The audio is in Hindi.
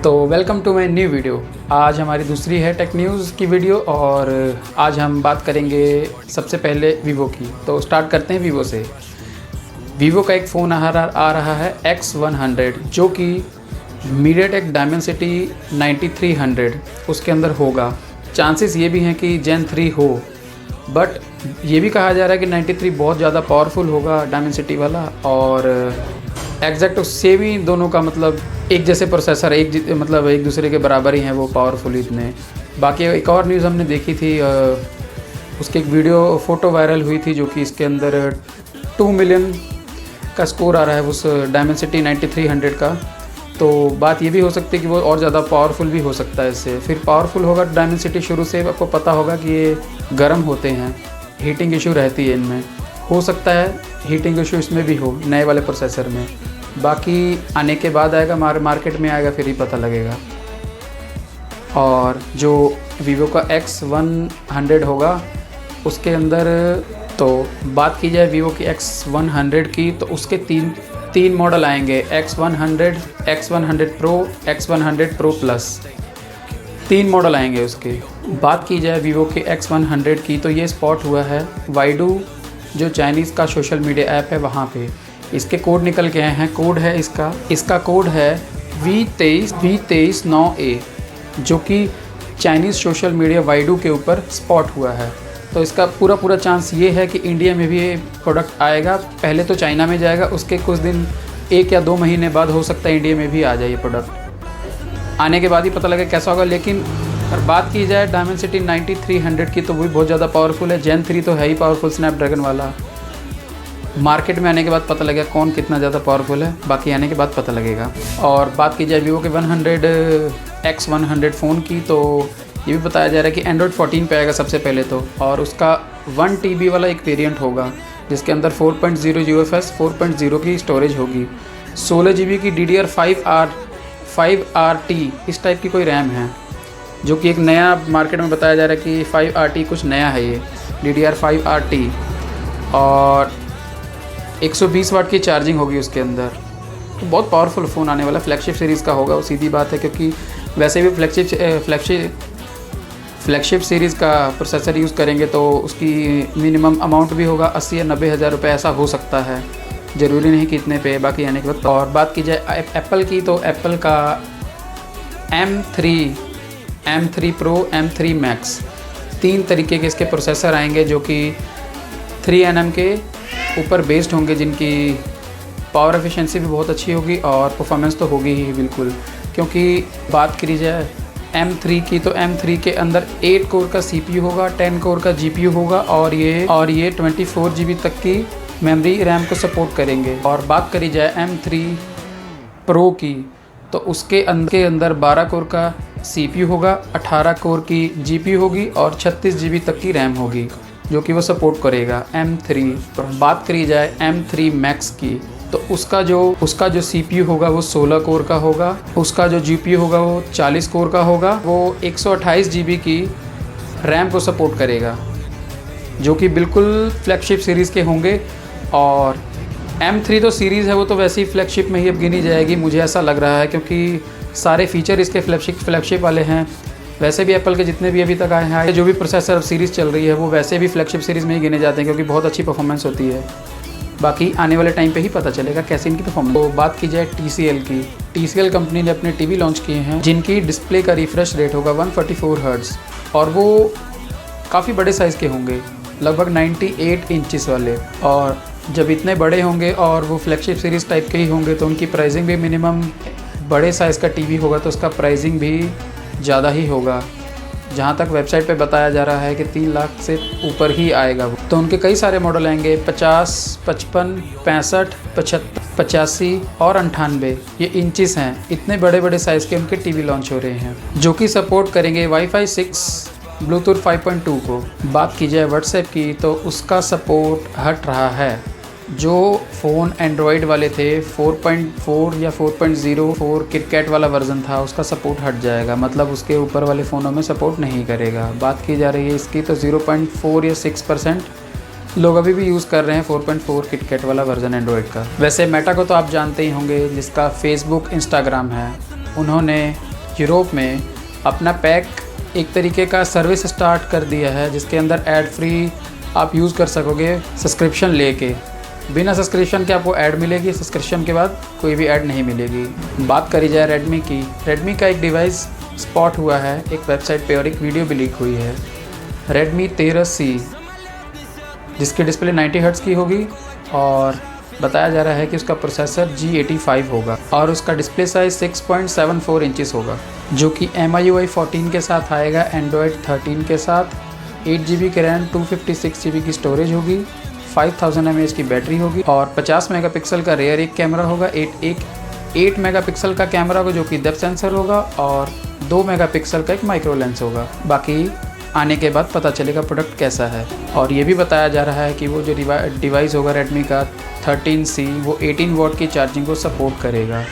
तो welcome to my new video. आज हमारी दूसरी है टेक न्यूज़ की वीडियो और आज हम बात करेंगे सबसे पहले वीवो की। तो स्टार्ट करते हैं वीवो से। वीवो का एक फ़ोन आ रहा है X100 जो कि मीडियाटेक डायमेंसिटी 9300 उसके अंदर होगा। चांसेस ये भी हैं कि Gen 3 हो, बट ये भी कहा जा रहा है कि 93 बहुत ज़्यादा पावरफुल होगा डायमेंसिटी वाला, और एग्जैक्ट उससे भी दोनों का मतलब एक जैसे प्रोसेसर मतलब एक दूसरे के बराबर ही हैं वो पावरफुल इतने। बाकी एक और न्यूज़ हमने देखी थी, उसकी एक वीडियो फ़ोटो वायरल हुई थी जो कि इसके अंदर 2 मिलियन का स्कोर आ रहा है उस डायमेंसिटी 9300 का। तो बात ये भी हो सकती है कि वो और ज़्यादा पावरफुल भी हो सकता है इससे। फिर पावरफुल होगा डायमेंसिटी, शुरू से आपको पता होगा कि ये गर्म होते हैं, हीटिंग इशू रहती है इनमें। हो सकता है हीटिंग इशू इसमें भी हो नए वाले प्रोसेसर में। बाकी आने के बाद आएगा, मार्केट में आएगा, फिर ही पता लगेगा। और जो वीवो का X100 होगा उसके अंदर, तो बात की जाए वीवो की X100 की, तो उसके तीन मॉडल आएंगे, X100, X100 Pro, X100 Pro Plus, 3 model आएंगे उसके। बात की जाए वीवो के X100 की, तो ये स्पॉट हुआ है वाइडू जो चाइनीज़ का सोशल मीडिया ऐप है वहाँ पे। इसके कोड निकल के आए हैं। कोड है इसका कोड है V239A जो कि चाइनीज़ सोशल मीडिया वाइडू के ऊपर स्पॉट हुआ है। तो इसका पूरा चांस ये है कि इंडिया में भी ये प्रोडक्ट आएगा। पहले तो चाइना में जाएगा, उसके कुछ दिन 1 या 2 महीने बाद हो सकता है इंडिया में भी आ जाए ये प्रोडक्ट। आने के बाद ही पता लगे कैसा होगा। लेकिन अगर बात की जाए डायमेंसिटी 9300 की, तो वो भी बहुत ज़्यादा पावरफुल है। Gen 3 तो है ही पावरफुल स्नैपड्रैगन वाला। मार्केट में आने के बाद पता लगेगा कौन कितना ज़्यादा पावरफुल है, बाकी आने के बाद पता लगेगा। और बात की जाए वीवो के X100 फ़ोन की, तो ये भी बताया जा रहा है कि Android 14 पे आएगा सबसे पहले तो। और उसका 1 TB वाला एक वेरिएंट होगा जिसके अंदर 4.0 UFS 4.0 की स्टोरेज होगी, 16 GB की DDR5RT इस टाइप की कोई रैम है, जो कि एक नया मार्केट में बताया जा रहा है कि 5RT कुछ नया है ये DDR5RT। और 120 वाट की चार्जिंग होगी उसके अंदर। तो बहुत पावरफुल फ़ोन आने वाला, फ्लैगशिप सीरीज़ का होगा, वो सीधी बात है, क्योंकि वैसे भी फ्लैगशिप सीरीज़ का प्रोसेसर यूज़ करेंगे तो उसकी मिनिमम अमाउंट भी होगा 80 या 90 हज़ार रुपये, ऐसा हो सकता है। ज़रूरी नहीं कि इतने पे, बाकी आने के बाद। और बात की जाए एप्पल की, तो एप्पल का M3 Pro, M3 Max 3 तरीके के इसके प्रोसेसर आएंगे जो कि 3nm के ऊपर बेस्ड होंगे, जिनकी पावर एफिशिएंसी भी बहुत अच्छी होगी और परफॉर्मेंस तो होगी ही बिल्कुल। क्योंकि बात करी जाए M3 की, तो M3 के अंदर 8 कोर का CPU होगा, 10 कोर का GPU होगा, और ये 24 GB तक की मेमोरी रैम को सपोर्ट करेंगे। और बात करी जाए M3 Pro की, तो उसके अंदर 12 कोर का CPU होगा, 18 कोर की GPU होगी और 36 GB तक की रैम होगी, जो कि वो सपोर्ट करेगा M3। बात करी जाए M3 Max की, तो उसका जो CPU होगा वो 16 कोर का होगा, उसका जो GPU होगा वो 40 कोर का होगा, वो 128 GB की रैम को सपोर्ट करेगा, जो कि बिल्कुल फ्लैगशिप सीरीज़ के होंगे। और M3 तो सीरीज़ है, वो तो वैसे ही फ्लैगशिप में ही अब गिनी जाएगी, मुझे ऐसा लग रहा है, क्योंकि सारे फीचर इसके फ्लैगशिप वाले हैं। वैसे भी एप्पल के जितने भी अभी तक आए हैं, जो भी प्रोसेसर अब सीरीज़ चल रही है, वो वैसे भी फ्लैगशिप सीरीज़ में ही गिने जाते हैं, क्योंकि बहुत अच्छी परफॉर्मेंस होती है। बाकी आने वाले टाइम पे ही पता चलेगा कैसे इनकी परफॉर्मेंस। तो बात की जाए TCL की, TCL कंपनी ने अपने टीवी लॉन्च किए हैं जिनकी डिस्प्ले का रिफ्रेश रेट होगा 144 हर्ट्ज़, और वो काफ़ी बड़े साइज़ के होंगे, लगभग 98 इंचेस वाले। और जब इतने बड़े होंगे और वो फ्लैगशिप सीरीज़ टाइप के ही होंगे, तो उनकी प्राइसिंग भी मिनिमम, बड़े साइज़ का टीवी होगा तो उसका प्राइसिंग भी ज़्यादा ही होगा। जहाँ तक वेबसाइट पे बताया जा रहा है कि 3 लाख से ऊपर ही आएगा वो। तो उनके कई सारे मॉडल आएंगे, 50, 55, 65, 75, 85 और 98, ये इंचेस हैं। इतने बड़े बड़े साइज़ के उनके टीवी लॉन्च हो रहे हैं, जो कि सपोर्ट करेंगे Wi-Fi 6, ब्लूटूथ 5.2 को। बात की जाए व्हाट्सएप की, तो उसका सपोर्ट हट रहा है। जो फ़ोन एंड्रॉयड वाले थे 4.4 या 4.04 किटकैट वाला वर्जन था, उसका सपोर्ट हट जाएगा, मतलब उसके ऊपर वाले फ़ोनों में सपोर्ट नहीं करेगा। बात की जा रही है इसकी, तो 0.4 या 6% लोग अभी भी यूज़ कर रहे हैं 4.4 किटकैट वाला वर्जन एंड्रॉयड का। वैसे मेटा को तो आप जानते ही होंगे, जिसका फेसबुक, इंस्टाग्राम है, उन्होंने यूरोप में अपना पैक एक तरीके का सर्विस स्टार्ट कर दिया है, जिसके अंदर ऐड फ्री आप यूज़ कर सकोगे सब्सक्रिप्शन लेके। बिना सब्सक्रिप्शन के आपको ऐड मिलेगी, सब्सक्रिप्शन के बाद कोई भी ऐड नहीं मिलेगी। बात करी जाए रेडमी की, रेडमी का एक डिवाइस स्पॉट हुआ है एक वेबसाइट पे और एक वीडियो भी लीक हुई है। रेडमी 13C, जिसकी डिस्प्ले 90 हर्ट्ज़ की होगी और बताया जा रहा है कि उसका प्रोसेसर G85 होगा और उसका डिस्प्ले साइज़ 6.74 इंचेस होगा, जो कि MIUI 14 के साथ आएगा, एंड्रॉयड 13 के साथ। 8 GB की रैम, 256 GB की स्टोरेज होगी, 5000 mAh की बैटरी होगी और 50 मेगापिक्सल का रेयर एक कैमरा होगा। 8 मेगापिक्सल का कैमरा होगा जो कि डेप्थ सेंसर होगा और 2 मेगापिक्सल का एक माइक्रो लेंस होगा। बाकी आने के बाद पता चलेगा प्रोडक्ट कैसा है। और ये भी बताया जा रहा है कि वो जो डिवाइस होगा रेडमी का 13C, वो 18 वॉट की चार्जिंग को सपोर्ट करेगा।